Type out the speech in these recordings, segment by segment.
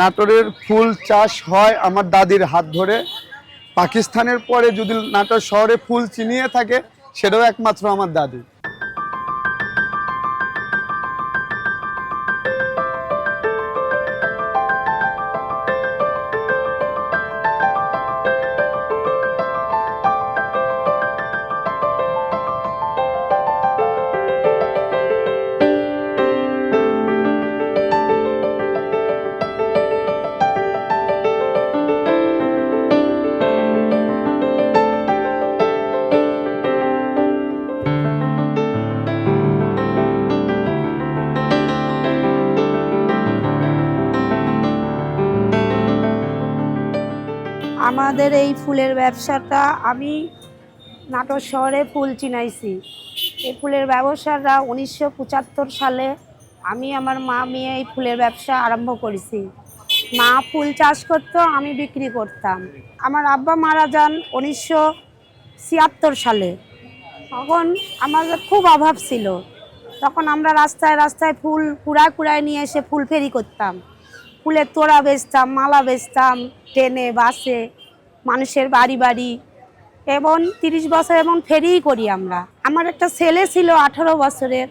নাটোরের ফুল চাষ হয় আমার দাদির হাত ধরে। পাকিস্তানের পরে যদি নাটোর শহরে ফুল চিনিয়ে থাকে সেটাও একমাত্র আমার দাদি। আমাদের এই ফুলের ব্যবসাটা আমি নাটোর শহরে ফুল চিনাইছি। এই ফুলের ব্যবসাটা 1975 সালে আমি আমার মা মেয়ে এই ফুলের ব্যবসা আরম্ভ করেছি। মা ফুল চাষ করতো, আমি বিক্রি করতাম। আমার আব্বা মারা যান 1976 সালে। তখন আমাদের খুব অভাব ছিল। তখন আমরা রাস্তায় রাস্তায় ফুল কুড়ায় নিয়ে এসে ফুল ফেরি করতাম। ফুলের তোড়া বেচতাম, মালা বেচতাম, ট্রেনে বাসে মানুষের বাড়ি বাড়ি, এবং 30 বছর এমন ফেরিই করি আমরা। আমার একটা ছেলে ছিল 18 বছরের।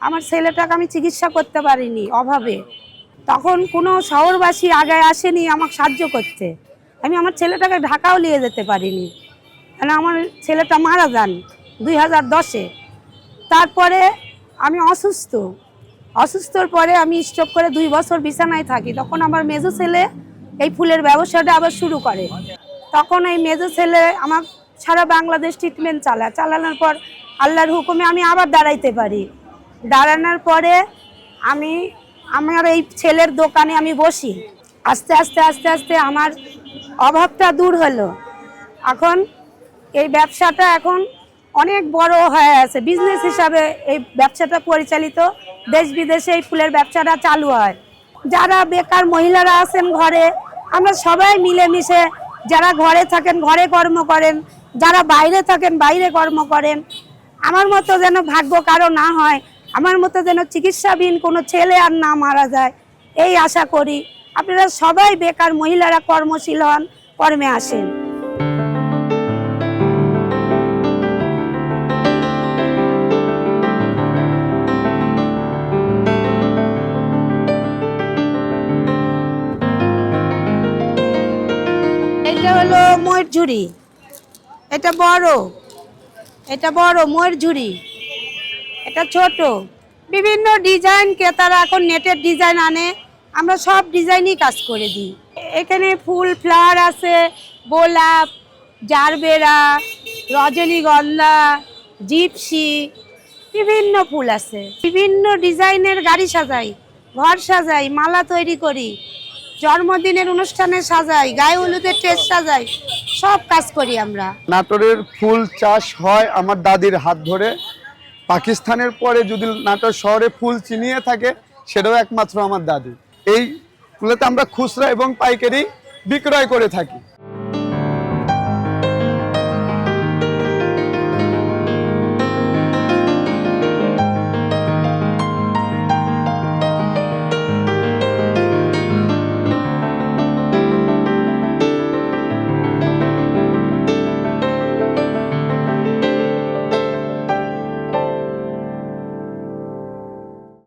আমার ছেলেটাকে আমি চিকিৎসা করতে পারিনি অভাবে। তখন কোনো শহরবাসী আগে আসেনি আমাকে সাহায্য করতে। আমি আমার ছেলেটাকে ঢাকাও নিয়ে যেতে পারিনি, কারণ আমার ছেলেটা মারা যান 2010-এ। তারপরে আমি অসুস্থর পরে আমি স্ট্রোক করে 2 বছর বিছানায় থাকি। তখন আমার মেজো ছেলে এই ফুলের ব্যবসাটা আবার শুরু করে। তখন এই মেজো ছেলে আমার সারা বাংলাদেশ ট্রিটমেন্ট চালানোর পর আল্লাহর হুকুমে আমি আবার দাঁড়াইতে পারি। দাঁড়ানোর পরে আমার এই ছেলের দোকানে আমি বসি। আস্তে আস্তে আস্তে আস্তে আমার অভাবটা দূর হলো। এখন এই ব্যবসাটা এখন অনেক বড় হয়ে আছে। বিজনেস হিসাবে এই ব্যবসাটা পরিচালিত, দেশ বিদেশে এই ফুলের ব্যবসাটা চালু হয়। যারা বেকার মহিলারা আছেন ঘরে, আমরা সবাই মিলেমিশে, যারা ঘরে থাকেন ঘরে কর্ম করেন, যারা বাইরে থাকেন বাইরে কর্ম করেন। আমার মতো যেন ভাগ্য কারো না হয়, আমার মতো যেন চিকিৎসাবিহীন কোনো ছেলে আর না মারা যায়, এই আশা করি। আপনারা সবাই বেকার মহিলারা কর্মশীল হন, কর্মে আসেন। এটা হলো ময়ূরঝুরি, এটা বড় ময়ূরঝুরি, এটা ছোট। বিভিন্ন ডিজাইন ক্রেতারা এখন নেটের ডিজাইন আনে, আমরা সব ডিজাইনই কাজ করে দিই। এখানে ফুল ফ্লাওয়ার আছে, গোলাপ, জারবেরা, রজনীগন্ধা, জিপসি, বিভিন্ন ফুল আছে। বিভিন্ন ডিজাইনের গাড়ি সাজাই, ঘর সাজাই, মালা তৈরি করি, জন্মদিনের অনুষ্ঠানে সাজাই, গায়ে হলুদের টেস্ট সাজাই, সব কাজ করি আমরা। নাটোরের ফুল চাষ হয় আমার দাদির হাত ধরে। পাকিস্তানের পরে যদি নাটোর শহরে ফুল চিনিয়ে থাকে সেটাও একমাত্র আমার দাদি। এই ফুলেতে আমরা খুচরা এবং পাইকারি বিক্রয় করে থাকি।